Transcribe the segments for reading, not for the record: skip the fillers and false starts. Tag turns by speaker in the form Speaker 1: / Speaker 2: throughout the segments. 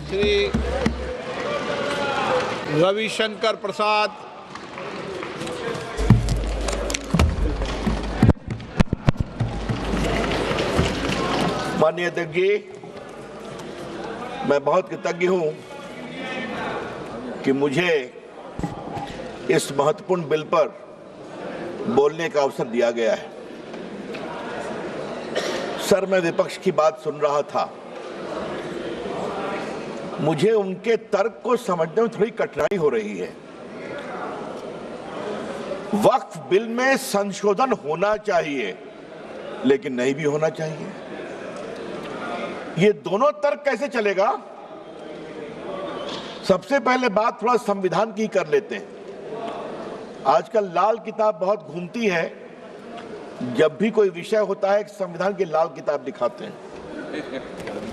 Speaker 1: श्री रविशंकर प्रसाद,
Speaker 2: माननीय अध्यक्ष जी, मैं बहुत कृतज्ञ हूं कि मुझे इस महत्वपूर्ण बिल पर बोलने का अवसर दिया गया है। सर, मैं विपक्ष की बात सुन रहा था। मुझे उनके तर्क को समझने में थोड़ी कठिनाई हो रही है। वक्फ बिल में संशोधन होना चाहिए, लेकिन नहीं भी होना चाहिए। ये दोनों तर्क कैसे चलेगा? सबसे पहले बात थोड़ा संविधान की कर लेते हैं। आजकल लाल किताब बहुत घूमती है। जब भी कोई विषय होता है, संविधान की लाल किताब दिखाते हैं।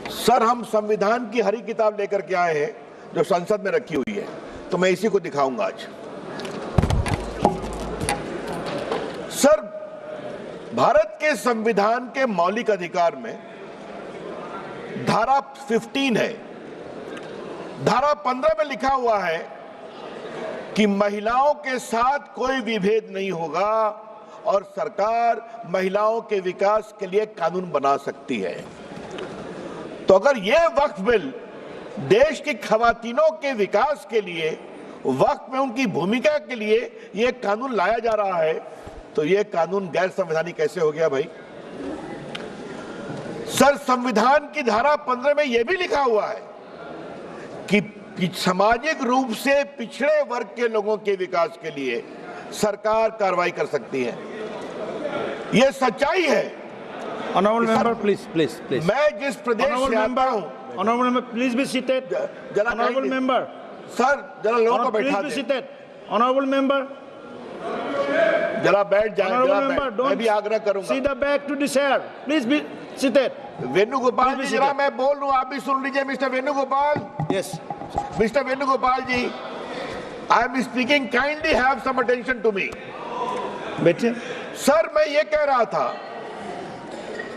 Speaker 2: सर, हम संविधान की हरी किताब लेकर के आए हैं जो संसद में रखी हुई है, तो मैं इसी को दिखाऊंगा आज। सर, भारत के संविधान के मौलिक अधिकार में धारा 15 है। धारा 15 में लिखा हुआ है कि महिलाओं के साथ कोई विभेद नहीं होगा और सरकार महिलाओं के विकास के लिए कानून बना सकती है। तो अगर यह वक्फ बिल देश की खवातीनों के विकास के लिए, वक्फ में उनकी भूमिका के लिए यह कानून लाया जा रहा है, तो यह कानून गैर संवैधानिक कैसे हो गया भाई? सर, संविधान की धारा 15 में यह भी लिखा हुआ है कि सामाजिक रूप से पिछड़े वर्ग के लोगों के विकास के लिए सरकार कार्रवाई कर सकती है। यह सच्चाई है।
Speaker 3: Honorable member, please.
Speaker 2: मैं जिस प्रदेश से आता हूं,
Speaker 3: Honorable member, please be seated. Honorable member,
Speaker 2: sir, जरा लोगों को बैठा
Speaker 3: please be
Speaker 2: they.
Speaker 3: seated. Honorable member,
Speaker 2: जरा बैठ जाए।
Speaker 3: Honorable member,
Speaker 2: मैं भी आग्रह करूंगा।
Speaker 3: see the back to the chair. Please be seated.
Speaker 2: Venugopal
Speaker 3: Please
Speaker 2: ji,
Speaker 3: be
Speaker 2: जरा
Speaker 3: seated.
Speaker 2: मैं बोल रहा हूं, आप भी सुन लीजिए। Mister Venugopal,
Speaker 3: Yes.
Speaker 2: Mister Venugopal ji, I am speaking, kindly have some attention to me.
Speaker 3: बैठिए।
Speaker 2: सर, मैं ये कह रहा था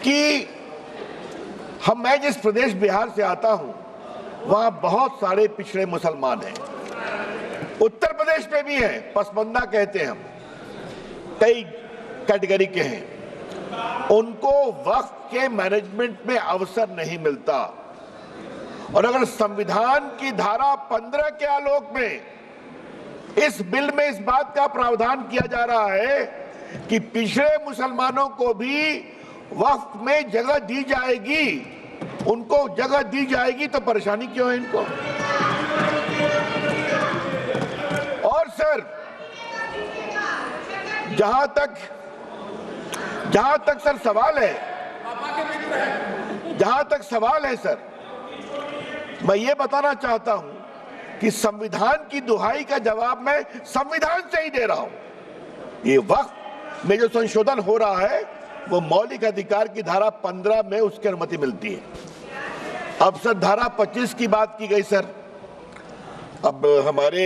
Speaker 2: कि मैं जिस प्रदेश बिहार से आता हूं, वहां बहुत सारे पिछड़े मुसलमान हैं। उत्तर प्रदेश में भी हैं, पसमंदा कहते हैं हम, कई कैटेगरी के हैं। उनको वक्फ के मैनेजमेंट में अवसर नहीं मिलता। और अगर संविधान की धारा 15 के आलोक में इस बिल में इस बात का प्रावधान किया जा रहा है कि पिछड़े मुसलमानों को भी वक्फ में जगह दी जाएगी, उनको जगह दी जाएगी, तो परेशानी क्यों है इनको? और सर, जहां तक सर सवाल है सर, मैं ये बताना चाहता हूं कि संविधान की दुहाई का जवाब मैं संविधान से ही दे रहा हूं। ये वक्फ में जो संशोधन हो रहा है वो मौलिक अधिकार की धारा 15 में उसकी अनुमति मिलती है। अब सर, धारा 25 की बात की गई। सर, अब हमारे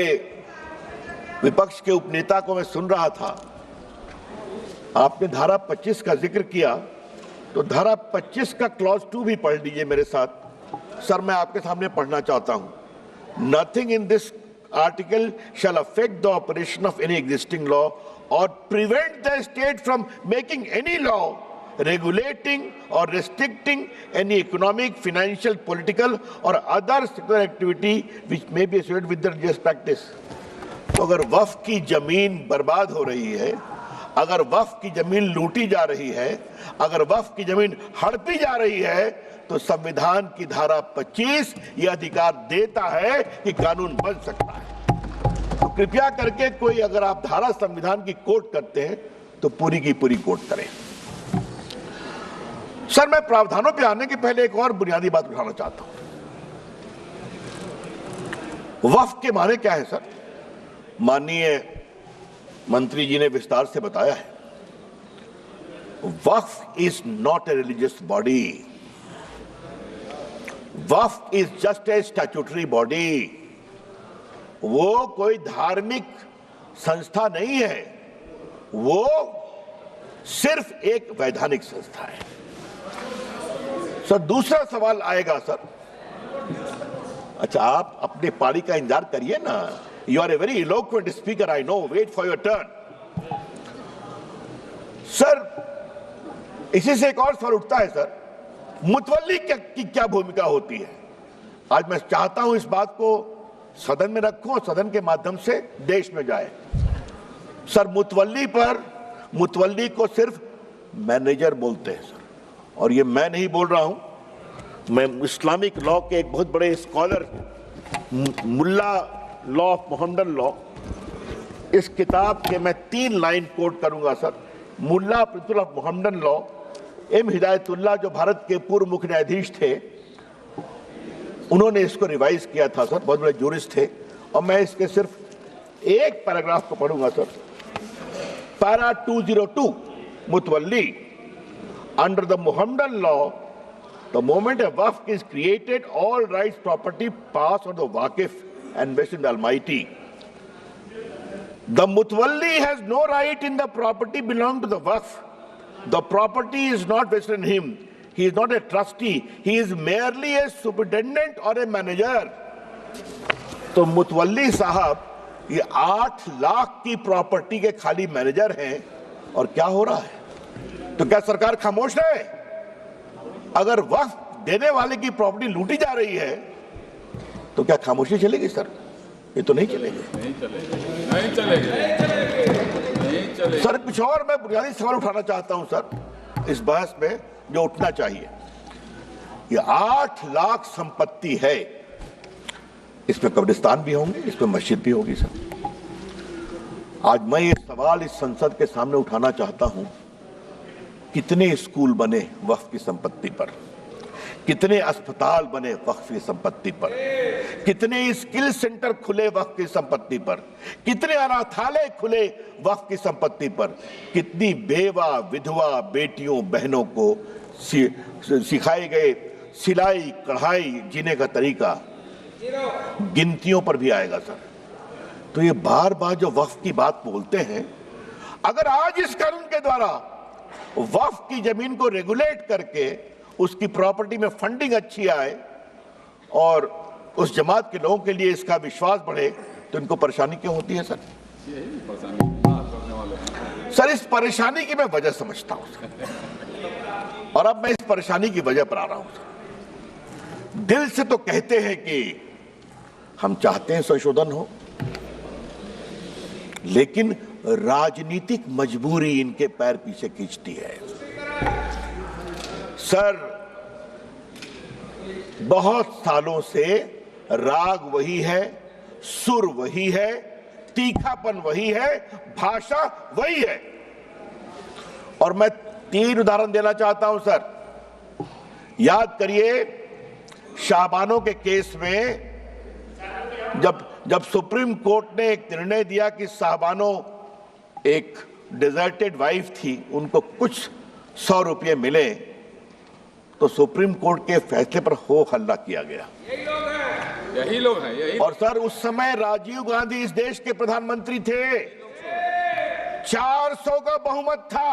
Speaker 2: विपक्ष के उपनेता को मैं सुन रहा था, आपने धारा 25 का जिक्र किया, तो धारा 25 का क्लॉज 2 भी पढ़ लीजिए मेरे साथ। सर, मैं आपके सामने पढ़ना चाहता हूं। Nothing in this article shall affect the operation of any existing law or prevent the state from making any law regulating or restricting any economic, financial, political or other sector activity which may be associated with the religious practice। तो अगर वक्फ की जमीन बर्बाद हो रही है, अगर वक्फ की जमीन लूटी जा रही है, अगर वक्फ की जमीन हड़पी जा रही है, तो संविधान की धारा 25 ये अधिकार देता है कि कानून बन सकता है। तो कृपया करके कोई, अगर आप धारा संविधान की कोट करते हैं तो पूरी की पूरी कोट करें। सर, मैं प्रावधानों पे आने के पहले एक और बुनियादी बात उठाना चाहता हूं। वक्फ के माने क्या है सर? माननीय मंत्री जी ने विस्तार से बताया है। Waqf is not a religious body. Waqf is just a statutory body. वो कोई धार्मिक संस्था नहीं है, वो सिर्फ एक वैधानिक संस्था है। सर, दूसरा सवाल आएगा सर, अच्छा, आप अपने पारी का इंतजार करिए ना। You are a very eloquent speaker, I know, wait for your turn. Sir, इसी से एक और सवाल उठता है सर, मुतवल्ली की क्या भूमिका होती है? आज मैं चाहता हूं इस बात को सदन में रखूं और सदन के माध्यम से देश में जाए। सर, मुतवल्ली को सिर्फ मैनेजर बोलते हैं सर, और ये मैं नहीं बोल रहा हूं, मैं इस्लामिक लॉ के एक बहुत बड़े scholar, Mulla law of Mohammedan law, इस किताब के मैं 3 लाइन कोट करूंगा sir. Mulla principle of Mohammedan law, M Hidayatullah जो भारत के पूर्व मुख्य न्यायाधीश थे, उन्होंने इसको रिवाइज किया था सर, बहुत बड़े जूरिस्ट थे। और मैं इसके सिर्फ एक पैराग्राफ को पढ़ूंगा sir. Para 202, mutawalli, under the Mohammedan law, the moment a waqf is created, all rights property pass on the waqif and vested in the Almighty. The mutawalli has no right in the property belonging to the waqf. The property is not vested in him. He is not a trustee. He is merely a superintendent or a manager. तो मुतवल्ली साहब ये 8 लाख की property के खाली manager हैं, और क्या हो रहा है? तो क्या सरकार खामोश है? अगर वक्फ देने वाले की प्रॉपर्टी लूटी जा रही है तो क्या खामोशी चलेगी सर? ये तो नहीं चलेगी। सर, कुछ और मैं बुनियादी सवाल उठाना चाहता हूं सर इस बहस में, जो उठना चाहिए। ये 8 लाख संपत्ति है, इसमें कब्रिस्तान भी होंगे, इसमें मस्जिद भी होगी सर। आज मैं ये सवाल इस संसद के सामने उठाना चाहता हूं, कितने स्कूल बने वक्फ की संपत्ति पर, कितने अस्पताल बने वक्फ की संपत्ति पर, कितने स्किल सेंटर खुले वक्फ की संपत्ति पर, कितने अनाथालय खुले वक्फ की संपत्ति पर, कितनी बेवा विधवा बेटियों बहनों को सिखाए गए सिलाई कढ़ाई जीने का तरीका, गिनतियों पर भी आएगा सर। तो ये बार बार जो वक्फ की बात बोलते हैं, अगर आज इस कानून के द्वारा वक्फ की जमीन को रेगुलेट करके उसकी प्रॉपर्टी में फंडिंग अच्छी आए और उस जमात के लोगों के लिए इसका विश्वास बढ़े, तो इनको परेशानी क्यों होती है सर? सर, इस परेशानी की मैं वजह समझता हूं सर, और अब मैं इस परेशानी की वजह पर आ रहा हूं सर। दिल से तो कहते हैं कि हम चाहते हैं संशोधन हो, लेकिन राजनीतिक मजबूरी इनके पैर पीछे खींचती है सर। बहुत सालों से राग वही है, सुर वही है, तीखापन वही है, भाषा वही है। और मैं 3 उदाहरण देना चाहता हूं सर। याद करिए, शाबानो के केस में जब सुप्रीम कोर्ट ने एक निर्णय दिया कि शाबानो एक डिजर्टेड वाइफ थी, उनको कुछ 100 रुपये मिले, तो सुप्रीम कोर्ट के फैसले पर हो हल्ला किया गया।
Speaker 1: यही लोग हैं।
Speaker 2: और सर, उस समय राजीव गांधी इस देश के प्रधानमंत्री थे, 400 का बहुमत था,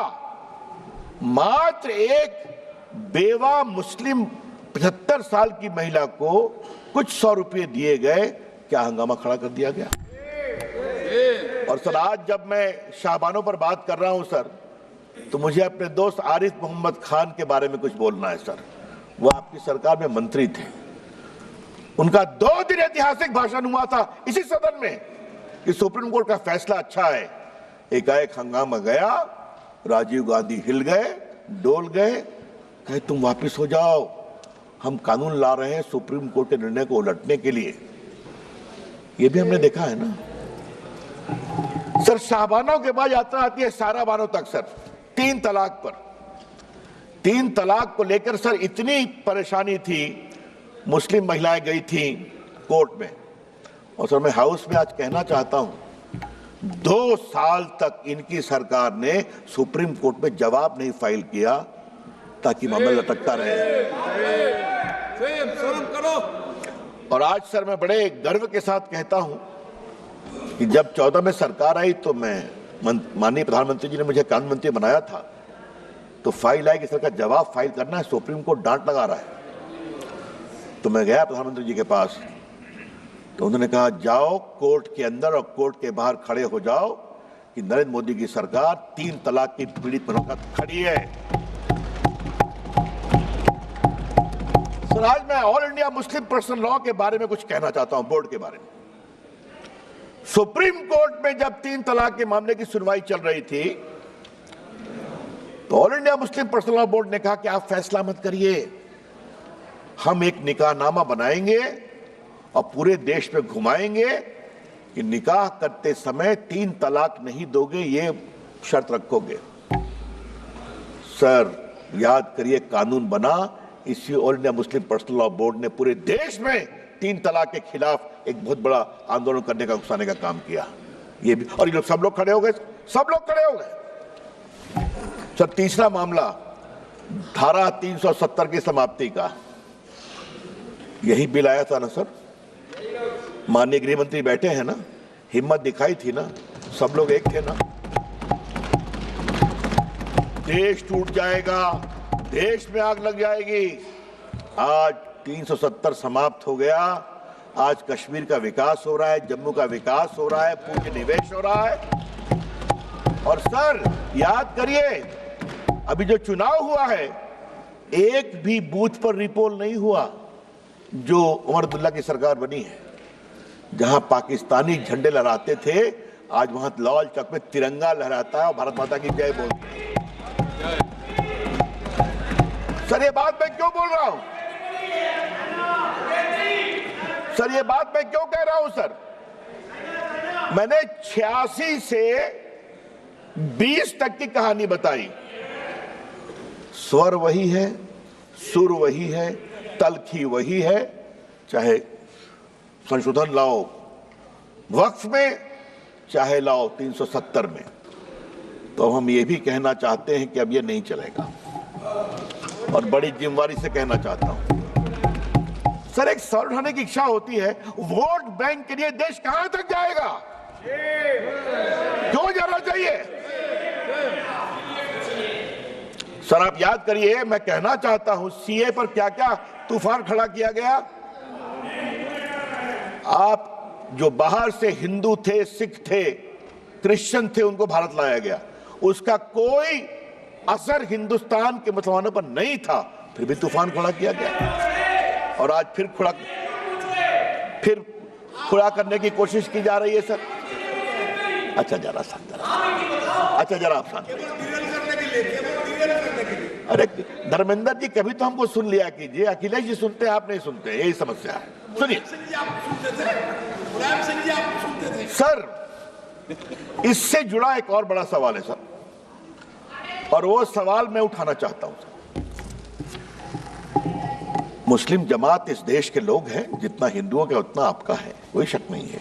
Speaker 2: मात्र एक बेवा मुस्लिम 75 साल की महिला को कुछ 100 रुपये दिए गए, क्या हंगामा खड़ा कर दिया गया। और सर, आज जब मैं शाबानों पर बात कर रहा हूं सर, तो मुझे अपने दोस्त आरिफ मोहम्मद खान के बारे में कुछ बोलना है सर। वो आपकी सरकार में मंत्री थे, उनका 2 दिन ऐतिहासिक भाषण हुआ था इसी सदन में कि सुप्रीम कोर्ट का फैसला अच्छा है। एकाएक हंगामा गया, राजीव गांधी हिल गए, डोल गए, कहे तुम वापिस हो जाओ, हम कानून ला रहे हैं सुप्रीम कोर्ट के निर्णय को उलटने के लिए। ये भी हमने देखा है ना सर। शाबानों के बाद यात्रा आती है सारा बानों तक सर, 3 तलाक पर। 3 तलाक को लेकर सर इतनी परेशानी थी, मुस्लिम महिलाएं गई थी कोर्ट में। और सर, मैं हाउस में आज कहना चाहता हूं, 2 साल तक इनकी सरकार ने सुप्रीम कोर्ट में जवाब नहीं फाइल किया, ताकि मामला लटकता रहे। और आज सर, मैं बड़े गर्व के साथ कहता हूं कि जब 14 में सरकार आई, तो माननीय प्रधानमंत्री जी ने मुझे कानून मंत्री बनाया था, तो फाइल आई कि सर का जवाब फाइल करना है, सुप्रीम कोर्ट डांट लगा रहा है। तो मैं गया प्रधानमंत्री जी के पास, तो उन्होंने कहा जाओ कोर्ट के अंदर और कोर्ट के बाहर खड़े हो जाओ कि नरेंद्र मोदी की सरकार 3 तलाक की पीड़ित बहनों का खड़ी है। सर, आज मैं all India Muslim personal law के बारे में कुछ कहना चाहता हूं, बोर्ड के बारे में। सुप्रीम कोर्ट में जब 3 तलाक के मामले की सुनवाई चल रही थी तो all India Muslim personal law board ने कहा कि आप फैसला मत करिए, हम एक निकाहनामा बनाएंगे और पूरे देश में घुमाएंगे कि निकाह करते समय 3 तलाक नहीं दोगे, ये शर्त रखोगे। सर, याद करिए, कानून बना, इसी all India Muslim personal law board ने पूरे देश में 3 तलाक के खिलाफ एक बहुत बड़ा आंदोलन करने का, उकसाने का काम किया। ये भी, और ये लोग सब लोग खड़े हो गए, सब लोग खड़े हो गए। सर, तीसरा मामला धारा 370 की समाप्ति का, यही बिल आया था ना सर, माननीय गृह मंत्री बैठे हैं ना, हिम्मत दिखाई थी ना, सब लोग एक थे ना। देश टूट जाएगा, देश में आग लग जाएगी। आज 370 समाप्त हो गया, आज कश्मीर का विकास हो रहा है, जम्मू का विकास हो रहा है, पूंजी निवेश हो रहा है। और सर, याद करिए, अभी जो चुनाव हुआ है, एक भी बूथ पर रिपोल नहीं हुआ। जो उमर अब्दुल्ला की सरकार बनी है, जहां पाकिस्तानी झंडे लहराते थे, आज वहां लाल चौक में तिरंगा लहराता है और भारत माता की जय बोलते हैं। सर, ये बात मैं क्यों बोल रहा हूं? सर, ये बात मैं क्यों कह रहा हूं? सर, मैंने 86 से 20 तक की कहानी बताई। स्वर वही है, सुर वही है, तलखी वही है, चाहे संशोधन लाओ वक्फ में, चाहे लाओ 370 में। तो हम ये भी कहना चाहते हैं कि अब ये नहीं चलेगा, और बड़ी जिम्मेदारी से कहना चाहता हूं। सर, एक सवाल उठाने की इच्छा होती है, वोट बैंक के लिए देश कहां तक जाएगा? क्यों जाना चाहिए? सर, आप याद करिए, मैं कहना चाहता हूं, सीए पर क्या क्या तूफान खड़ा किया गया। आप जो बाहर से हिंदू थे, सिख थे, क्रिश्चियन थे, उनको भारत लाया गया, उसका कोई असर हिंदुस्तान के मुसलमानों पर नहीं था, फिर भी तूफान खड़ा किया गया। और आज फिर खड़ा करने की कोशिश की जा रही है। सर, अच्छा जरा शांत, अच्छा जरा आप शांत। अरे धर्मेंद्र जी, कभी तो हमको सुन लिया कीजिए। अखिलेश जी सुनते हैं, आप नहीं सुनते, यही समस्या है। सुनिए सर, इससे जुड़ा एक और बड़ा सवाल है सर, और वो सवाल मैं उठाना चाहता हूं। मुस्लिम जमात इस देश के लोग हैं, जितना हिंदुओं का उतना आपका है, कोई शक नहीं है।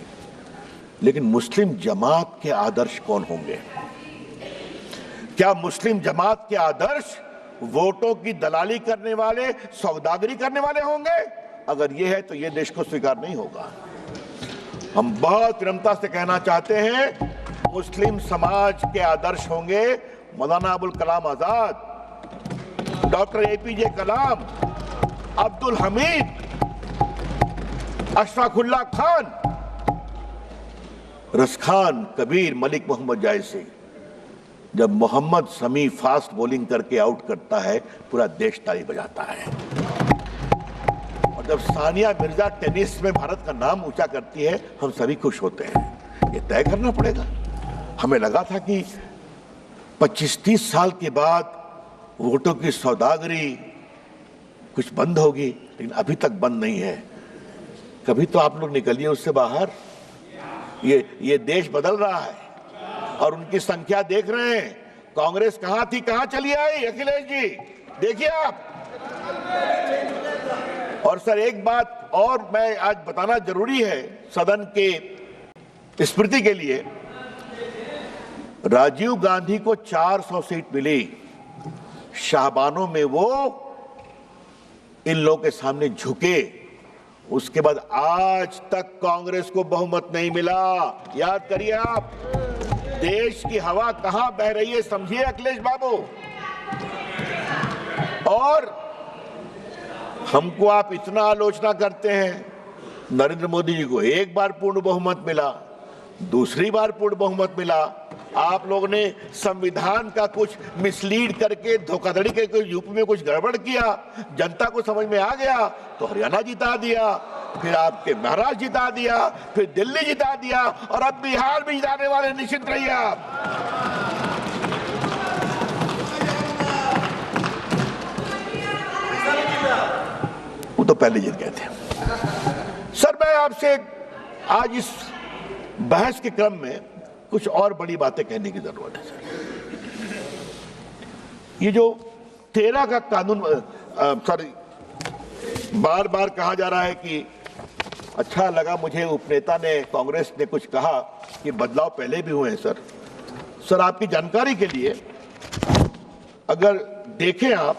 Speaker 2: लेकिन मुस्लिम जमात के आदर्श कौन होंगे? क्या मुस्लिम जमात के आदर्श वोटों की दलाली करने वाले, सौदागरी करने वाले होंगे? अगर ये है तो ये देश को स्वीकार नहीं होगा। हम बहुत विनम्रता से कहना चाहते हैं, मुस्लिम समाज के आदर्श होंगे मौलाना अबुल कलाम आजाद, डॉक्टर APJ कलाम, अब्दुल हमीद, अशफाकुल्लाह खान, रसखान, कबीर, मलिक मोहम्मद जायसी। जब मोहम्मद शमी फास्ट बॉलिंग करके आउट करता है, पूरा देश ताली बजाता है। और जब सानिया मिर्जा टेनिस में भारत का नाम ऊंचा करती है, हम सभी खुश होते हैं। ये तय करना पड़ेगा। हमें लगा था कि 25-30 साल के बाद वोटों की सौदागरी कुछ बंद होगी, लेकिन अभी तक बंद नहीं है। कभी तो आप लोग निकलिए उससे बाहर। ये देश बदल रहा है और उनकी संख्या देख रहे हैं। कांग्रेस कहां थी, कहां चली आई? अखिलेश जी, देखिए आप। और सर, एक बात और मैं आज बताना जरूरी है सदन के स्मृति के लिए। राजीव गांधी को 400 सीट मिली, शाहबानों में वो इन लोगों के सामने झुके। उसके बाद आज तक कांग्रेस को बहुमत नहीं मिला। याद करिए आप, देश की हवा कहां बह रही है, समझिए अखिलेश बाबू। और हमको आप इतना आलोचना करते हैं, नरेंद्र मोदी जी को एक बार पूर्ण बहुमत मिला, दूसरी बार पूर्ण बहुमत मिला। आप लोगों ने संविधान का कुछ मिसलीड करके धोखाधड़ी करके यूपी में कुछ गड़बड़ किया, जनता को समझ में आ गया तो हरियाणा जिता दिया, फिर आपके महाराष्ट्र जिता दिया, फिर दिल्ली जिता दिया और अब बिहार भी जिताने वाले, निश्चित रहिए आप। वो तो पहले जीत गए थे। सर, मैं आपसे आज इस बहस के क्रम में कुछ और बड़ी बातें कहने की जरूरत है सर। ये जो 13 का कानून, सॉरी, बार बार कहा जा रहा है कि अच्छा लगा मुझे उपनेता ने, कांग्रेस ने कुछ कहा कि बदलाव पहले भी हुए हैं। सर आपकी जानकारी के लिए अगर देखें आप,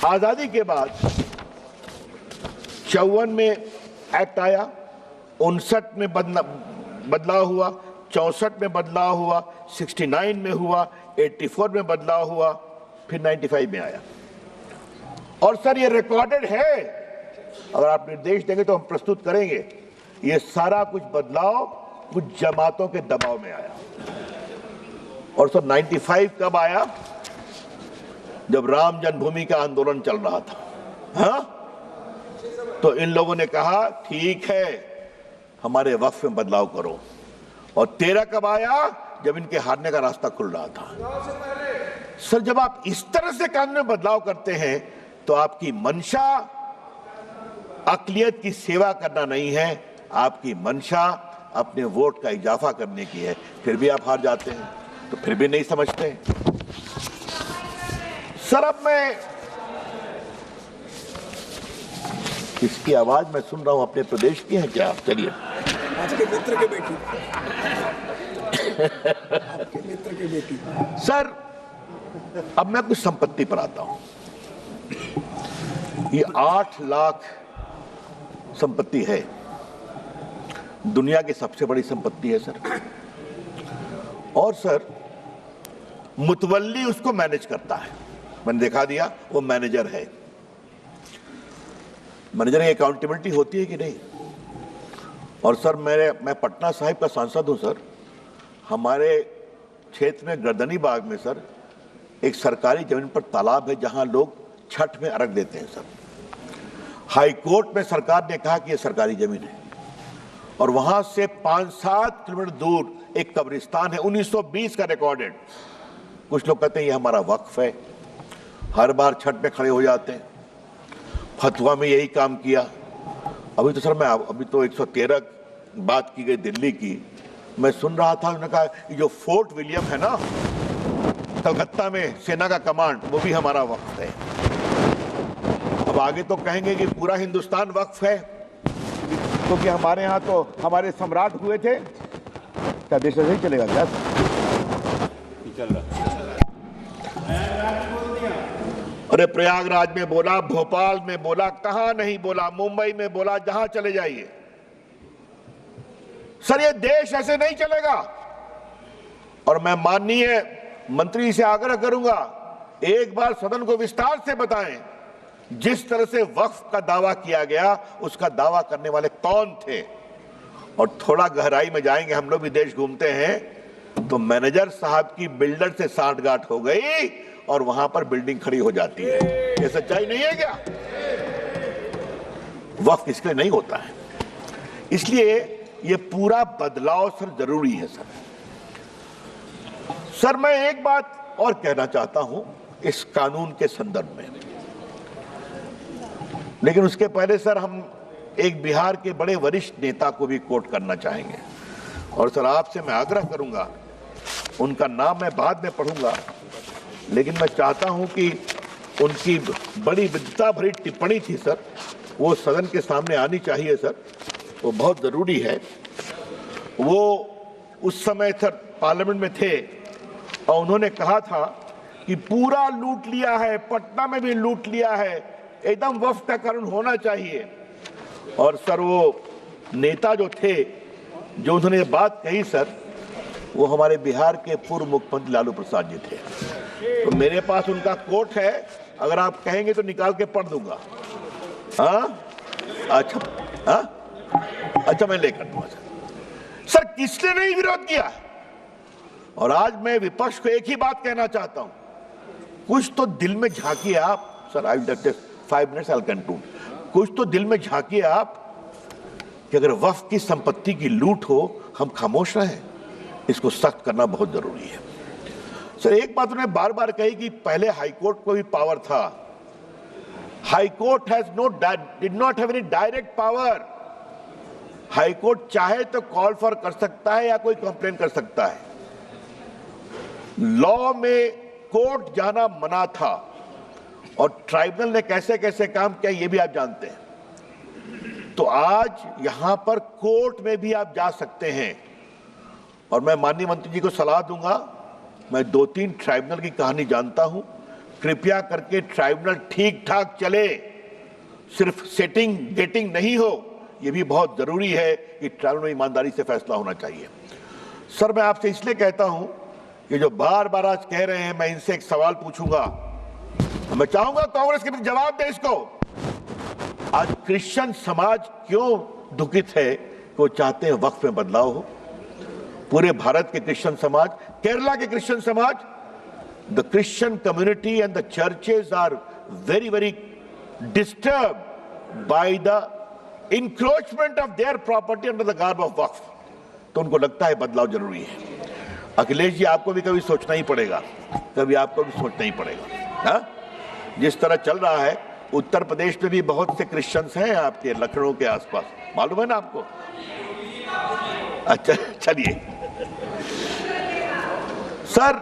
Speaker 2: आजादी के बाद 54 में एक्ट आया, 59 में बदलाव हुआ, 64 में बदलाव हुआ, 69 में हुआ, 84 में बदलाव हुआ, फिर 95 में आया। और सर ये रिकॉर्डेड है, अगर आप निर्देश देंगे तो हम प्रस्तुत करेंगे। ये सारा कुछ बदलाव कुछ जमातों के दबाव में आया। और सर 95 कब आया? जब राम जन्मभूमि का आंदोलन चल रहा था। हाँ, तो इन लोगों ने कहा ठीक है, हमारे वक्फ में बदलाव करो। और 13 कब आया? जब इनके हारने का रास्ता खुल रहा था। सर जब आप इस तरह से कानून में बदलाव करते हैं तो आपकी मंशा अक़लियत की सेवा करना नहीं है, आपकी मंशा अपने वोट का इजाफा करने की है। फिर भी आप हार जाते हैं, तो फिर भी नहीं समझते। सर अब मैं इसकी आवाज मैं सुन रहा हूं, अपने प्रदेश की है क्या आप? चलिए,
Speaker 4: आपके मित्र के बेटी आपके मित्र की बेटी।
Speaker 2: सर अब मैं कुछ संपत्ति पर आता हूं। ये 8 लाख संपत्ति है, दुनिया की सबसे बड़ी संपत्ति है सर। और सर मुतवल्ली उसको मैनेज करता है, मैंने दिखा दिया, वो मैनेजर है। मैनेजर की अकाउंटेबिलिटी होती है कि नहीं? और सर मैं पटना साहिब का सांसद हूं सर। हमारे क्षेत्र में गर्दनी बाग में सर एक सरकारी जमीन पर तालाब है जहां लोग छठ में अर्घ देते हैं सर। हाई कोर्ट में सरकार ने कहा कि यह सरकारी जमीन है और वहां से 5-7 किलोमीटर दूर एक कब्रिस्तान है, 1920 का रिकॉर्डेड। कुछ लोग कहते हैं ये हमारा वक्फ है, हर बार छठ में खड़े हो जाते हैं। फतवा में यही काम किया। अभी तो सर अभी तो 113 बात की गई दिल्ली की, मैं सुन रहा था, उन्होंने कहा ये जो फोर्ट विलियम है ना कलकत्ता में सेना का कमांड, वो भी हमारा वक्फ है। अब आगे तो कहेंगे कि पूरा हिंदुस्तान वक्फ है, क्योंकि हमारे यहाँ तो हमारे सम्राट हुए थे। क्या देश ऐसे ही चलेगा क्या? चल रहा। अरे प्रयागराज में बोला, भोपाल में बोला, कहां नहीं बोला, मुंबई में बोला, जहां चले जाइए। सर ये देश ऐसे नहीं चलेगा। और मैं माननीय मंत्री से आग्रह करूंगा, एक बार सदन को विस्तार से बताएं जिस तरह से वक्फ का दावा किया गया, उसका दावा करने वाले कौन थे। और थोड़ा गहराई में जाएंगे, हम लोग भी देश घूमते हैं, तो मैनेजर साहब की बिल्डर से सांठगांठ हो गई और वहां पर बिल्डिंग खड़ी हो जाती है। ये सच्चाई नहीं है क्या? वक्फ इसके लिए नहीं होता है। इसलिए ये पूरा बदलाव सर जरूरी है सर। सर मैं एक बात और कहना चाहता हूं इस कानून के संदर्भ में, लेकिन उसके पहले सर हम एक बिहार के बड़े वरिष्ठ नेता को भी कोट करना चाहेंगे। और सर आपसे मैं आग्रह करूंगा, उनका नाम मैं बाद में पढ़ूंगा, लेकिन मैं चाहता हूं कि उनकी बड़ी विद्वता भरी टिप्पणी थी सर, वो सदन के सामने आनी चाहिए सर, वो बहुत ज़रूरी है। वो उस समय सर पार्लियामेंट में थे और उन्होंने कहा था कि पूरा लूट लिया है, पटना में भी लूट लिया है, एकदम वक्फ का कानून होना चाहिए। और सर वो नेता जो थे, जो उन्होंने ये बात कही सर, वो हमारे बिहार के पूर्व मुख्यमंत्री लालू प्रसाद जी थे। तो मेरे पास उनका कोट है, अगर आप कहेंगे तो निकाल के पढ़ दूंगा। हाँ अच्छा, हाँ अच्छा मैं लेकर दूंगा सर, किसने नहीं विरोध किया? और आज मैं विपक्ष को एक ही बात कहना चाहता हूं, कुछ तो दिल में झांकिए आप sir. I will take 5 minutes, I will conclude. कुछ तो दिल में झांकिए आप कि अगर वक्फ की संपत्ति की लूट हो हम खामोश रहें, इसको सख्त करना बहुत जरूरी है। सर एक बात उन्होंने बार बार कही कि पहले हाईकोर्ट को भी पावर था। High court did not have any direct power. High court चाहे तो कॉल फॉर कर सकता है या कोई कंप्लेन कर सकता है। लॉ में कोर्ट जाना मना था और ट्राइब्यूनल ने कैसे कैसे काम किया ये भी आप जानते हैं। तो आज यहां पर कोर्ट में भी आप जा सकते हैं और मैं माननीय मंत्री जी को सलाह दूंगा, मैं 2-3 ट्राइब्यूनल की कहानी जानता हूं, कृपया करके ट्राइब्यूनल ठीक ठाक चले, सिर्फ सेटिंग गेटिंग नहीं हो। ये भी बहुत जरूरी है कि ट्राइब्यूनल में ईमानदारी से फैसला होना चाहिए। सर मैं आपसे इसलिए कहता हूं कि जो बार बार आज कह रहे हैं, मैं इनसे एक सवाल पूछूंगा, मैं चाहूंगा कांग्रेस के भी जवाब दे इसको। आज क्रिश्चियन समाज क्यों दुखित है कि वो चाहते हैं वक्फ में बदलाव हो? पूरे भारत के क्रिश्चियन समाज, केरला के क्रिश्चियन समाज, the Christian community and the churches are very very disturb by the encroachment of their property under the garb of waqf. तो उनको लगता है बदलाव जरूरी है। अखिलेश जी आपको भी कभी सोचना ही पड़ेगा, कभी आपको भी सोचना ही पड़ेगा। हा? जिस तरह चल रहा है, उत्तर प्रदेश में भी बहुत से क्रिश्चियंस हैं आपके लखनऊ के आसपास, मालूम है ना आपको? अच्छा चलिए सर,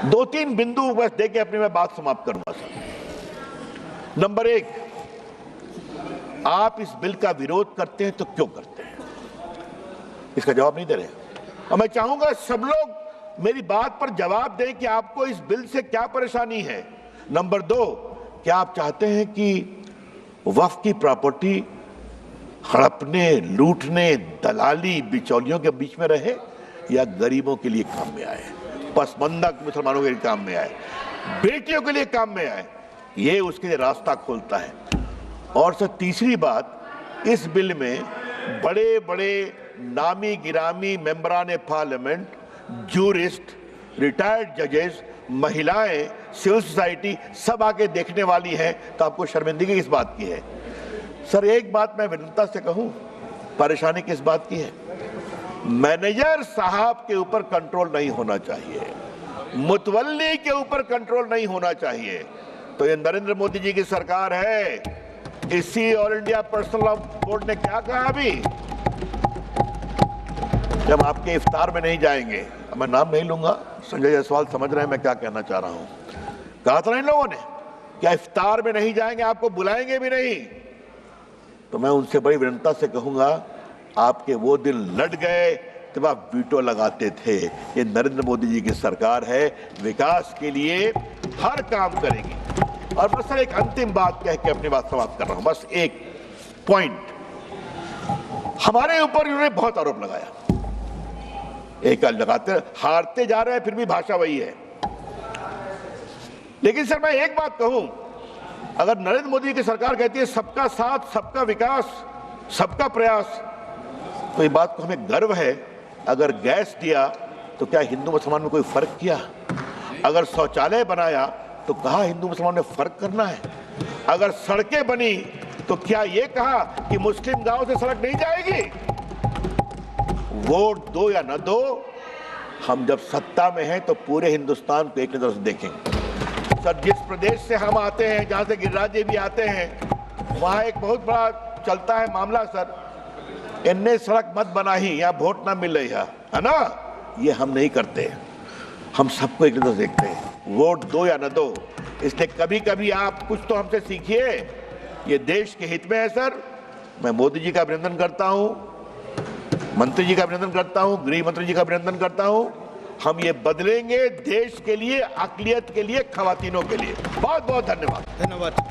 Speaker 2: 2-3 बिंदु बस देके अपनी मैं बात समाप्त करूंगा सर। नंबर 1, आप इस बिल का विरोध करते हैं तो क्यों करते हैं? इसका जवाब नहीं दे रहे। और मैं चाहूंगा सब लोग मेरी बात पर जवाब दें कि आपको इस बिल से क्या परेशानी है। नंबर 2, क्या आप चाहते हैं कि वक्फ की प्रॉपर्टी हड़पने, लूटने, दलाली, बिचौलियों के बीच में रहे या गरीबों के लिए काम में आए, पसमंदा मुसलमानों के लिए काम में आए, बेटियों के लिए काम में आए? ये उसके लिए रास्ता खोलता है। और सर तीसरी बात, इस बिल में बड़े बड़े नामी गिरामी मेंबरान पार्लियामेंट, जूरिस्ट, रिटायर्ड जजेस, महिलाएं, सिविल सोसाइटी सब आके देखने वाली हैं। तो आपको शर्मिंदगी किस बात की है? सर एक बात मैं विनम्रता से कहूं, परेशानी किस बात की है? मैनेजर साहब के ऊपर कंट्रोल नहीं होना चाहिए, मुतवल्ली के ऊपर कंट्रोल नहीं होना चाहिए। तो ये नरेंद्र मोदी जी की सरकार है। इसी all India personal law board ने क्या कहा अभी, जब आपके इफ्तार में नहीं जाएंगे, मैं नाम नहीं लूंगा, संजय जायसवाल समझ रहे हैं मैं क्या कहना चाह रहा हूं, कहा था ना इन लोगों ने, क्या इफ्तार में नहीं जाएंगे, आपको बुलाएंगे भी नहीं। तो मैं उनसे बड़ी विनम्रता से कहूंगा, आपके वो दिन लट गए जब आप वीटो लगाते थे। ये नरेंद्र मोदी जी की सरकार है, विकास के लिए हर काम करेगी। और बस सर एक अंतिम बात कह के अपनी बात समाप्त कर रहा हूं, बस एक पॉइंट। हमारे ऊपर इन्होंने बहुत आरोप लगाया, एक लगाते हारते जा रहे हैं, फिर भी भाषा वही है। लेकिन सर मैं एक बात कहूं, अगर नरेंद्र मोदी की सरकार कहती है सबका साथ, सबका विकास, सबका प्रयास, तो ये बात को हमें गर्व है। अगर गैस दिया तो क्या हिंदू मुसलमान में कोई फर्क किया? अगर शौचालय बनाया तो कहा हिंदू मुसलमान ने फर्क करना है? अगर सड़कें बनी तो क्या ये कहा कि मुस्लिम गांव से सड़क नहीं जाएगी? वोट दो या न दो, हम जब सत्ता में हैं तो पूरे हिंदुस्तान को एक नजर से देखेंगे। सर जिस प्रदेश से हम आते हैं, जहां से गिरिराज जी भी आते हैं, वहां एक बहुत बड़ा चलता है मामला सर, इन्ने सड़क मत बनाही, यहाँ वोट ना मिल रही है ना? ये हम नहीं करते, हम सबको एक नजर देखते हैं, वोट दो या न दो। इसलिए कभी कभी आप कुछ तो हमसे सीखिए, ये देश के हित में है सर। मैं मोदी जी का अभिनंदन करता हूं, मंत्री जी का अभिनंदन करता हूं, गृह मंत्री जी का अभिनंदन करता हूं। हम ये बदलेंगे देश के लिए, अक़लियत के लिए, ख़वातीनों के लिए। बहुत बहुत धन्यवाद।